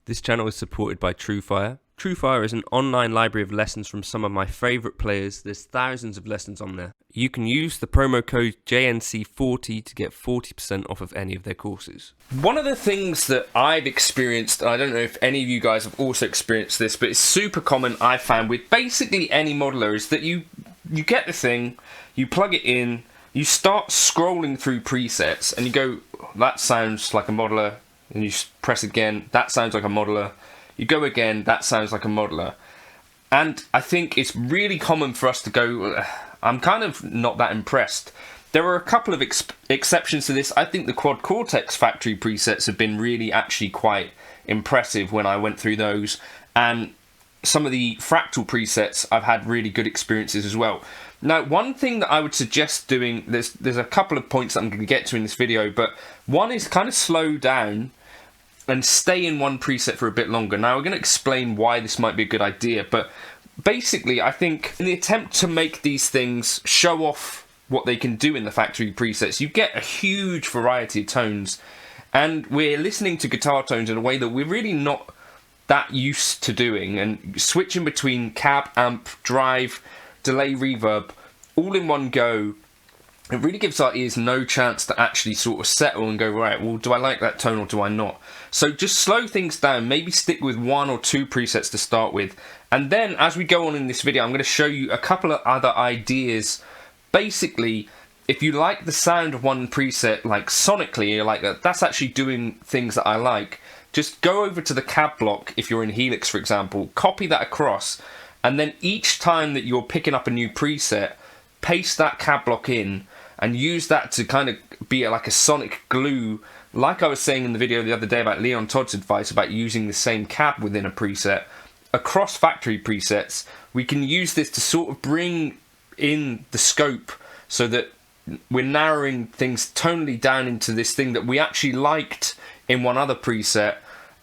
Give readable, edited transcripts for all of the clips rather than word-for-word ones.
This channel is supported by truefire. Truefire is an online library of lessons from some of my favourite players. There's thousands of lessons on there. You can use the promo code JNC40 to get 40% off of any of their courses. One of the things that I've experienced, I don't know if any of you guys have also experienced this, but it's super common I've found with basically any modeler, is that you get the thing, you plug it in, you start scrolling through presets, and you go, that sounds like a modeler, and you press again, that sounds like a modeler. You go again, that sounds like a modeler. And I think it's really common for us to go, I'm kind of not that impressed. There are a couple of exceptions to this. I think the Quad Cortex factory presets have been really actually quite impressive when I went through those. And some of the fractal presets, I've had really good experiences as well. Now, one thing that I would suggest doing, there's a couple of points that I'm going to get to in this video, but one is kind of slow down and stay in one preset for a bit longer. Now, we're going to explain why this might be a good idea, but basically, I think in the attempt to make these things show off what they can do in the factory presets, you get a huge variety of tones, and we're listening to guitar tones in a way that we're really not that used to doing, and switching between cab, amp, drive, delay, reverb, all in one go, it really gives our ears no chance to actually sort of settle and go, right, well, do I like that tone or do I not? So just slow things down, maybe stick with one or two presets to start with, and then as we go on in this video, I'm going to show you a couple of other ideas. Basically, if you like the sound of one preset, like sonically, you're like, that's actually doing things that I like, just go over to the cab block, if you're in Helix, for example, copy that across, and then each time that you're picking up a new preset, paste that cab block in, and use that to kind of be like a sonic glue. Like I was saying in the video the other day about Leon Todd's advice about using the same cab within a preset, across factory presets, we can use this to sort of bring in the scope so that we're narrowing things tonally down into this thing that we actually liked in one other preset,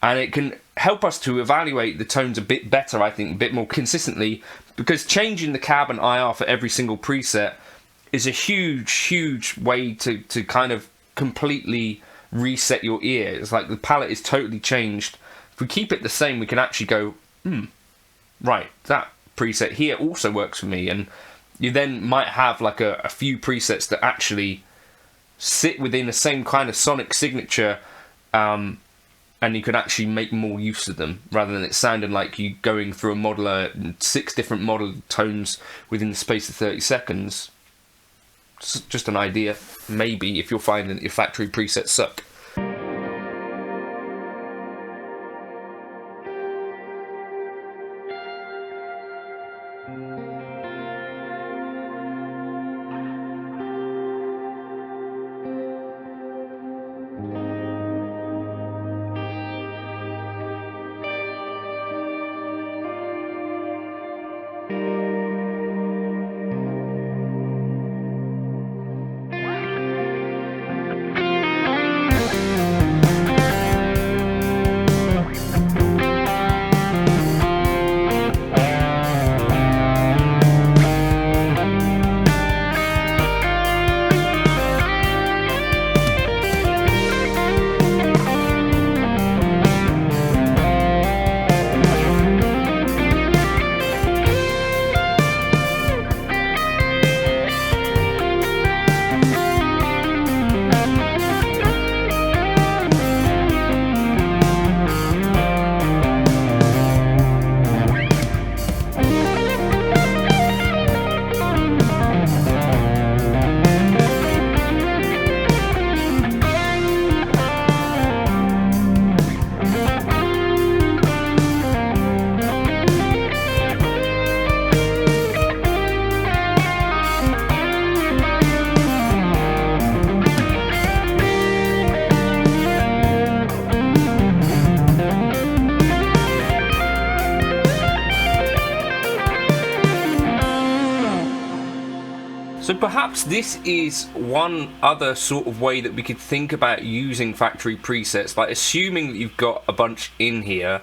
and it can help us to evaluate the tones a bit better, I think, a bit more consistently, because changing the cab and IR for every single preset is a huge way to kind of completely reset your ear. It's like the palette is totally changed. If we keep it the same, we can actually go, right, that preset here also works for me. And you then might have like a few presets that actually sit within the same kind of sonic signature, and you can actually make more use of them, rather than it sounding like you going through a modeler and 6 different model tones within the space of 30 seconds. It's just an idea, maybe, if you're finding that your factory presets suck. So perhaps this is one other sort of way that we could think about using factory presets, like assuming that you've got a bunch in here,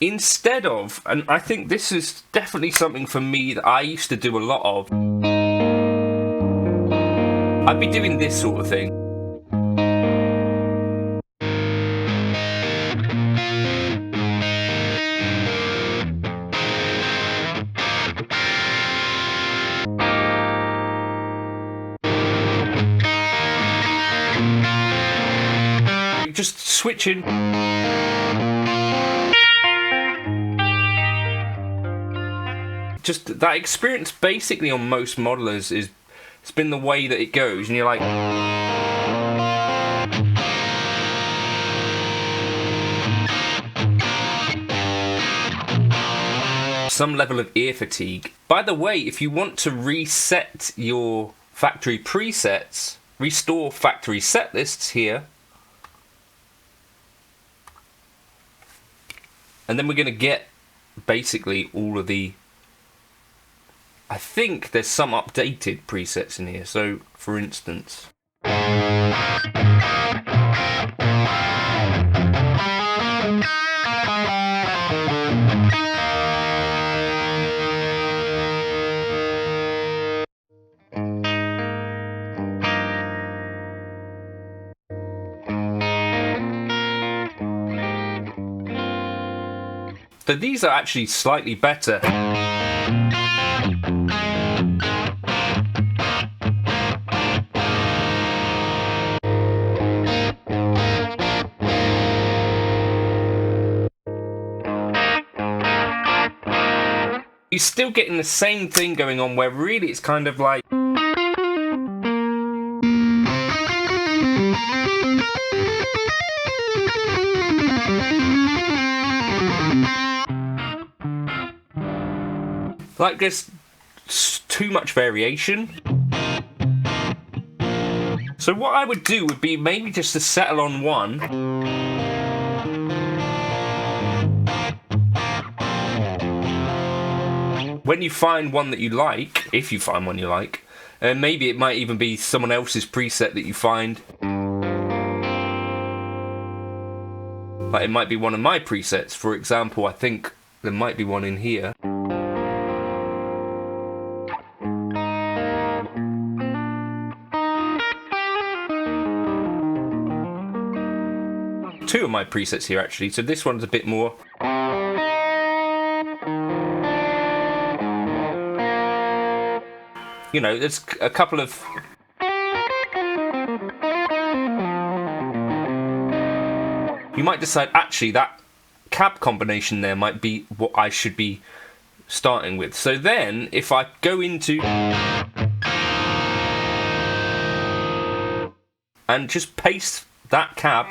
instead of, and I think this is definitely something for me that I used to do a lot of, I'd be doing this sort of thing. just switching. Just that experience basically on most modelers is, it's been the way that it goes, and you're like, some level of ear fatigue. By the way, if you want to reset your factory presets, restore factory set lists here, and then we're going to get basically all of the, I think there's some updated presets in here. So for instance, so these are actually slightly better. You're still getting the same thing going on, where really it's kind of like, there's too much variation. So what I would do would be maybe just to settle on one. When you find one that you like, if you find one you like, and maybe it might even be someone else's preset that you find. Like it might be one of my presets. For example, I think there might be one in here. Two of my presets here actually, so this one's a bit more. You know, there's a couple of... You might decide, actually, that cab combination there might be what I should be starting with. So then, if I go into... and just paste that cab...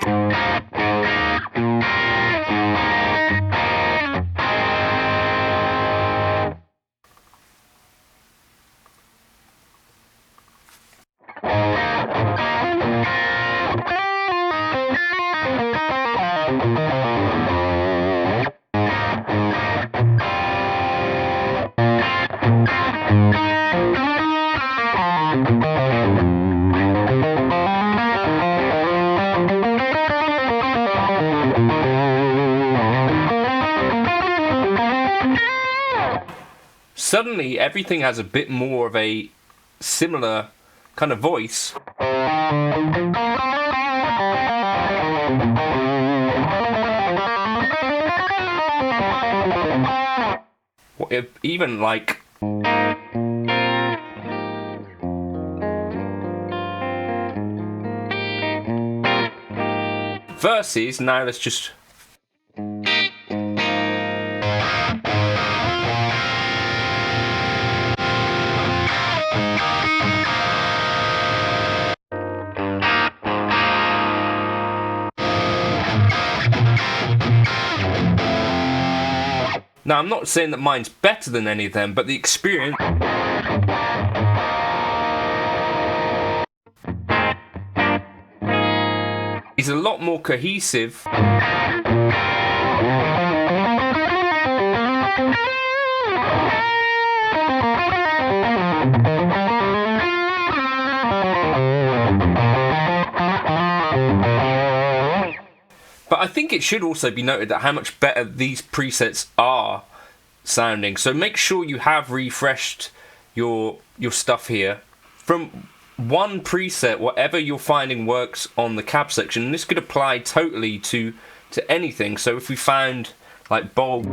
Suddenly, everything has a bit more of a similar kind of voice. Even like... verses, now let's just... Now, I'm not saying that mine's better than any of them, but the experience... is a lot more cohesive. But I think it should also be noted that how much better these presets are sounding. So make sure you have refreshed your stuff here from one preset, whatever you're finding works on the cab section. And this could apply totally to anything. So if we found like bulb,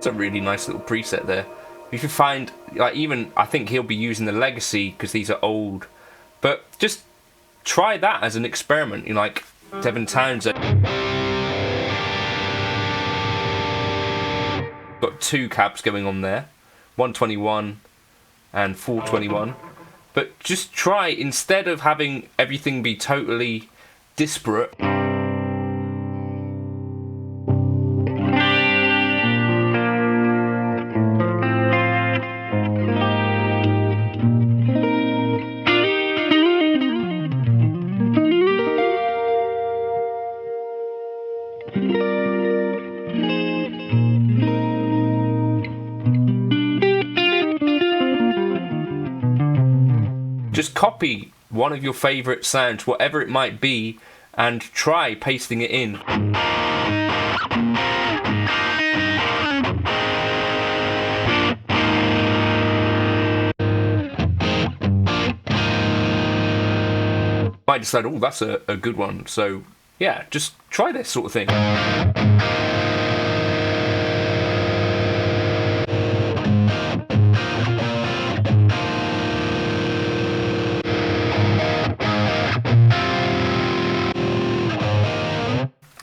It's a really nice little preset there. You can find, like, even I think he'll be using the Legacy because these are old, but just try that as an experiment. You know, like Devin Townsend got 2 cabs going on there, 121 and 421. But just try, instead of having everything be totally disparate, just copy one of your favorite sounds, whatever it might be, and try pasting it in. I decided, oh, that's a good one. So yeah, just try this sort of thing.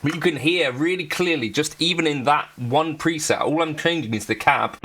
But you can hear really clearly, just even in that one preset, all I'm changing is the cab.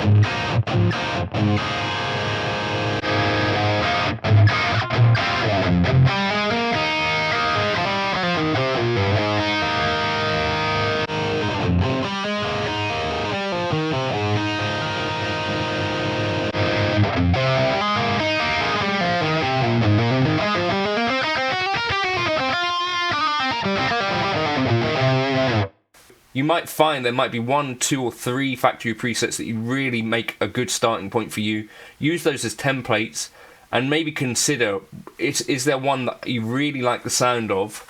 You might find there might be 1, 2 or 3 factory presets that you really make a good starting point for you. Use those as templates and maybe consider, is there one that you really like the sound of?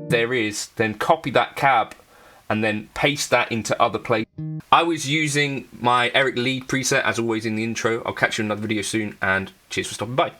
There is, then copy that cab and then paste that into other places. I was using my Eric Lead preset as always in the intro. I'll catch you in another video soon, and cheers for stopping by.